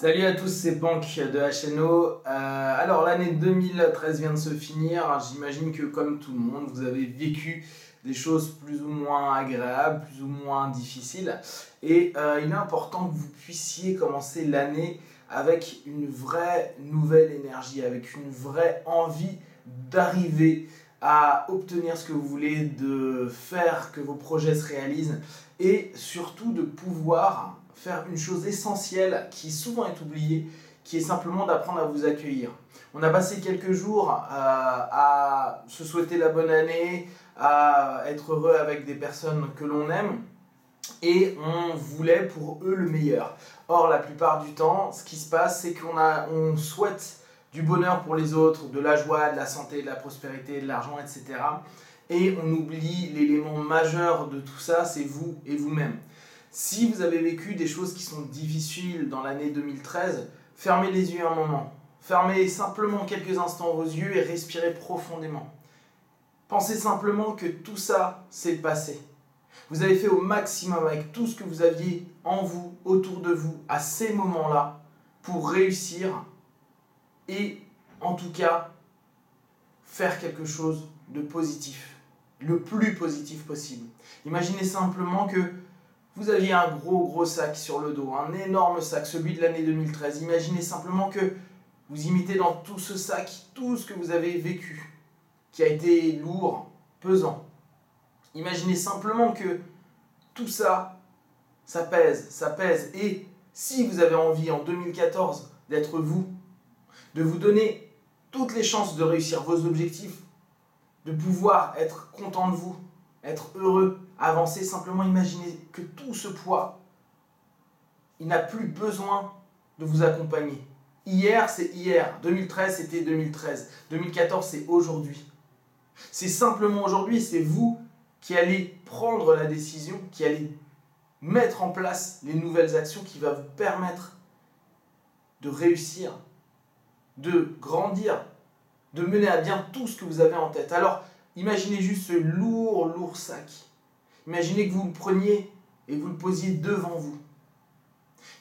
Salut à tous, c'est Pank de HNO. Alors l'année 2013 vient de se finir. J'imagine que comme tout le monde, vous avez vécu des choses plus ou moins agréables, plus ou moins difficiles. Et il est important que vous puissiez commencer l'année avec une vraie nouvelle énergie, avec une vraie envie d'arriver à obtenir ce que vous voulez, de faire que vos projets se réalisent et surtout de pouvoir faire une chose essentielle qui souvent est oubliée, qui est simplement d'apprendre à vous accueillir. On a passé quelques jours à se souhaiter la bonne année, à être heureux avec des personnes que l'on aime et on voulait pour eux le meilleur. Or, la plupart du temps, ce qui se passe, c'est qu'on souhaite du bonheur pour les autres, de la joie, de la santé, de la prospérité, de l'argent, etc. Et on oublie l'élément majeur de tout ça, c'est vous et vous-même. Si vous avez vécu des choses qui sont difficiles dans l'année 2013, fermez les yeux un moment. Fermez simplement quelques instants vos yeux et respirez profondément. Pensez simplement que tout ça, c'est le passé. Vous avez fait au maximum avec tout ce que vous aviez en vous, autour de vous, à ces moments-là, pour réussir et, en tout cas, faire quelque chose de positif, le plus positif possible. Imaginez simplement que vous aviez un gros sac sur le dos, un énorme sac, celui de l'année 2013. Imaginez simplement que vous imitez dans tout ce sac tout ce que vous avez vécu, qui a été lourd, pesant. Imaginez simplement que tout ça, ça pèse. Et si vous avez envie en 2014 d'être vous, de vous donner toutes les chances de réussir vos objectifs, de pouvoir être content de vous, être heureux, avancer, simplement imaginez que tout ce poids, il n'a plus besoin de vous accompagner. Hier, c'est hier. 2013, c'était 2013. 2014, c'est aujourd'hui. C'est simplement aujourd'hui, c'est vous qui allez prendre la décision, qui allez mettre en place les nouvelles actions qui vont vous permettre de réussir, de grandir, de mener à bien tout ce que vous avez en tête. Alors, imaginez juste ce lourd sac. Imaginez que vous le preniez et vous le posiez devant vous.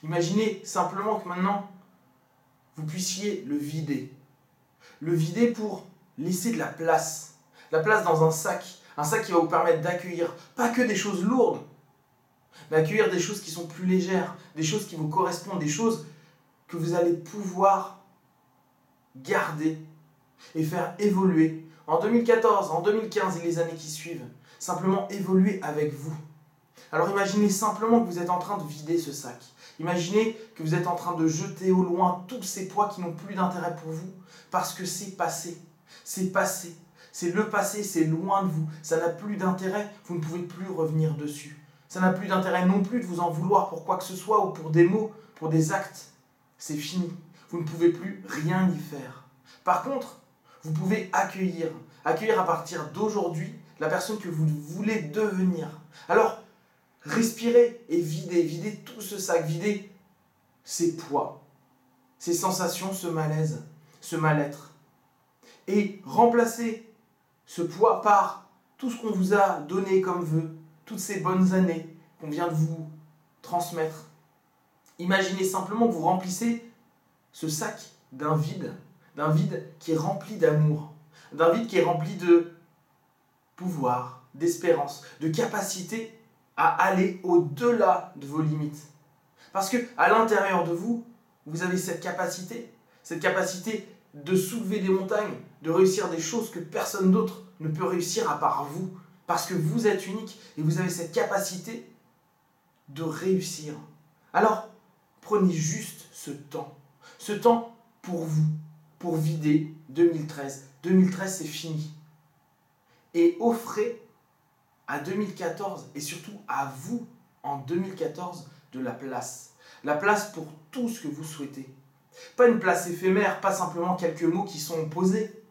Imaginez simplement que maintenant, vous puissiez le vider. Le vider pour laisser de la place. La place dans un sac qui va vous permettre d'accueillir, pas que des choses lourdes, mais accueillir des choses qui sont plus légères, des choses qui vous correspondent, des choses que vous allez pouvoir garder et faire évoluer en 2014, en 2015 et les années qui suivent. Simplement évoluer avec vous. Alors imaginez simplement que vous êtes en train de vider ce sac. Imaginez que vous êtes en train de jeter au loin tous ces poids qui n'ont plus d'intérêt pour vous parce que c'est passé. C'est passé. C'est le passé, c'est loin de vous. Ça n'a plus d'intérêt, vous ne pouvez plus revenir dessus. Ça n'a plus d'intérêt non plus de vous en vouloir pour quoi que ce soit ou pour des mots, pour des actes. C'est fini. Vous ne pouvez plus rien y faire. Par contre, vous pouvez accueillir à partir d'aujourd'hui la personne que vous voulez devenir. Alors, respirez et videz tout ce sac, videz ces poids, ces sensations, ce malaise, ce mal-être. Et remplacez ce poids par tout ce qu'on vous a donné comme vœu, toutes ces bonnes années qu'on vient de vous transmettre. Imaginez simplement que vous remplissez ce sac d'un vide qui est rempli d'amour, d'un vide qui est rempli de pouvoir, d'espérance, de capacité à aller au-delà de vos limites. Parce que à l'intérieur de vous, vous avez cette capacité de soulever des montagnes, de réussir des choses que personne d'autre ne peut réussir à part vous. Parce que vous êtes unique et vous avez cette capacité de réussir. Alors, prenez juste ce temps pour vous, pour vider 2013. 2013, c'est fini. Et offrez à 2014 et surtout à vous en 2014 de la place. La place pour tout ce que vous souhaitez. Pas une place éphémère, pas simplement quelques mots qui sont posés.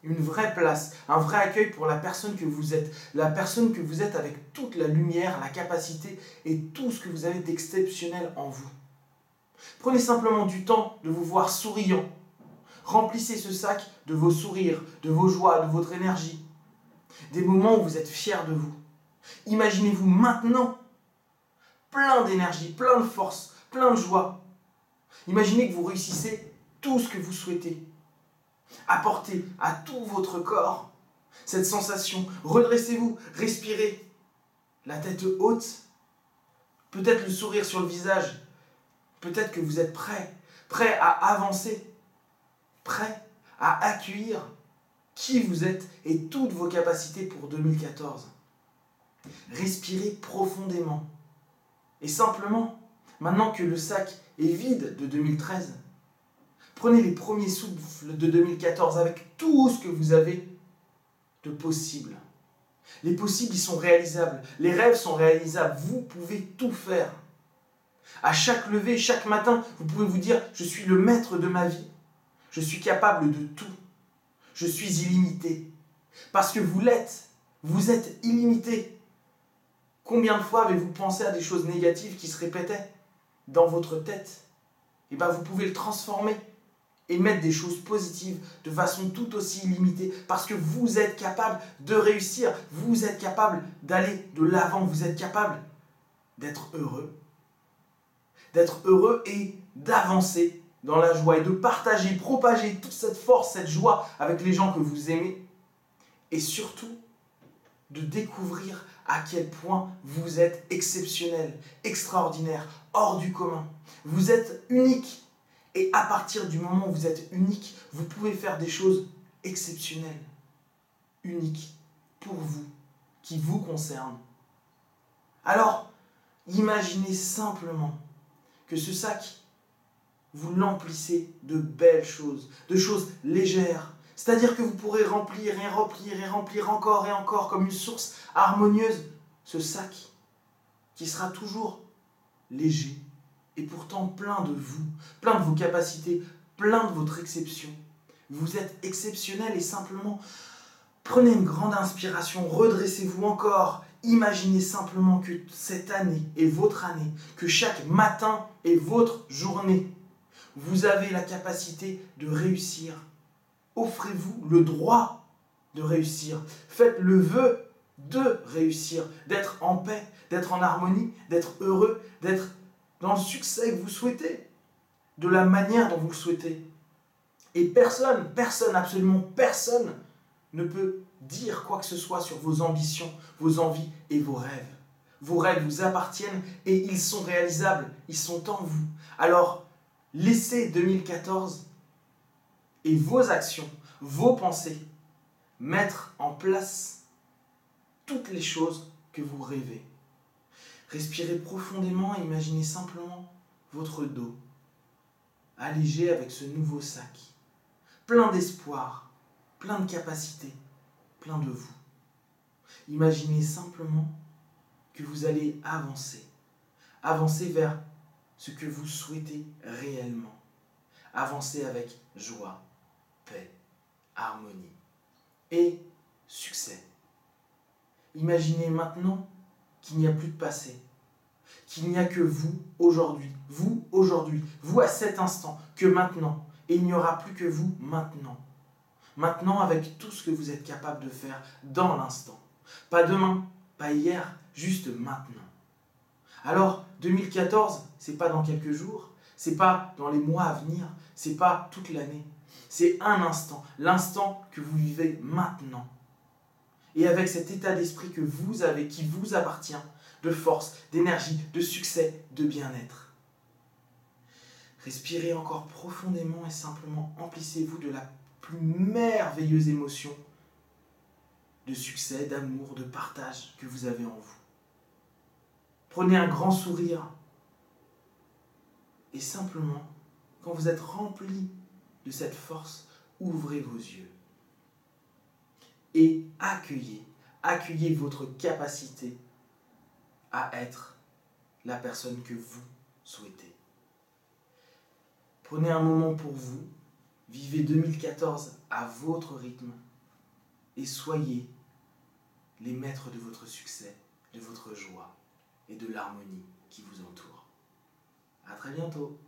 Une vraie place, un vrai accueil pour la personne que vous êtes. La personne que vous êtes avec toute la lumière, la capacité et tout ce que vous avez d'exceptionnel en vous. Prenez simplement du temps de vous voir souriant. Remplissez ce sac de vos sourires, de vos joies, de votre énergie. Des moments où vous êtes fiers de vous. Imaginez-vous maintenant plein d'énergie, plein de force, plein de joie. Imaginez que vous réussissez tout ce que vous souhaitez. Apportez à tout votre corps cette sensation. Redressez-vous, respirez. La tête haute, peut-être le sourire sur le visage. Peut-être que vous êtes prêt à avancer, prêt à accueillir qui vous êtes et toutes vos capacités pour 2014. Respirez profondément. Et simplement, maintenant que le sac est vide de 2013, prenez les premiers souffles de 2014 avec tout ce que vous avez de possible. Les possibles, ils sont réalisables. Les rêves sont réalisables. Vous pouvez tout faire. À chaque lever, chaque matin, vous pouvez vous dire « Je suis le maître de ma vie. Je suis capable de tout. Je suis illimité. » Parce que vous l'êtes. Vous êtes illimité. Combien de fois avez-vous pensé à des choses négatives qui se répétaient dans votre tête? Et bien, vous pouvez le transformer et mettre des choses positives de façon tout aussi illimitée parce que vous êtes capable de réussir, vous êtes capable d'aller de l'avant, vous êtes capable d'être heureux et d'avancer dans la joie et de partager, propager toute cette force, cette joie avec les gens que vous aimez et surtout de découvrir à quel point vous êtes exceptionnel, extraordinaire, hors du commun. Vous êtes unique. Et à partir du moment où vous êtes unique, vous pouvez faire des choses exceptionnelles, uniques, pour vous, qui vous concernent. Alors, imaginez simplement que ce sac, vous l'emplissez de belles choses, de choses légères. C'est-à-dire que vous pourrez remplir et remplir et remplir encore et encore comme une source harmonieuse ce sac qui sera toujours léger. Et pourtant plein de vous, plein de vos capacités, plein de votre exception. Vous êtes exceptionnel et simplement prenez une grande inspiration, redressez-vous encore. Imaginez simplement que cette année est votre année, que chaque matin est votre journée. Vous avez la capacité de réussir. Offrez-vous le droit de réussir. Faites le vœu de réussir, d'être en paix, d'être en harmonie, d'être heureux, d'être dans le succès que vous souhaitez, de la manière dont vous le souhaitez. Et personne, absolument personne, ne peut dire quoi que ce soit sur vos ambitions, vos envies et vos rêves. Vos rêves vous appartiennent et ils sont réalisables, ils sont en vous. Alors, laissez 2014 et vos actions, vos pensées, mettre en place toutes les choses que vous rêvez. Respirez profondément et imaginez simplement votre dos, allégé avec ce nouveau sac, plein d'espoir, plein de capacités, plein de vous. Imaginez simplement que vous allez avancer vers ce que vous souhaitez réellement. Avancer avec joie, paix, harmonie et succès. Imaginez maintenant qu'il n'y a plus de passé, qu'il n'y a que vous aujourd'hui, vous à cet instant, que maintenant, et il n'y aura plus que vous maintenant. Maintenant avec tout ce que vous êtes capable de faire dans l'instant. Pas demain, pas hier, juste maintenant. Alors, 2014, c'est pas dans quelques jours, c'est pas dans les mois à venir, c'est pas toute l'année. C'est un instant, l'instant que vous vivez maintenant. Et avec cet état d'esprit que vous avez, qui vous appartient, de force, d'énergie, de succès, de bien-être. Respirez encore profondément et simplement emplissez-vous de la plus merveilleuse émotion de succès, d'amour, de partage que vous avez en vous. Prenez un grand sourire et simplement, quand vous êtes rempli de cette force, ouvrez vos yeux et accueillez votre capacité à être la personne que vous souhaitez. Prenez un moment pour vous, vivez 2014 à votre rythme et soyez les maîtres de votre succès, de votre joie et de l'harmonie qui vous entoure. À très bientôt.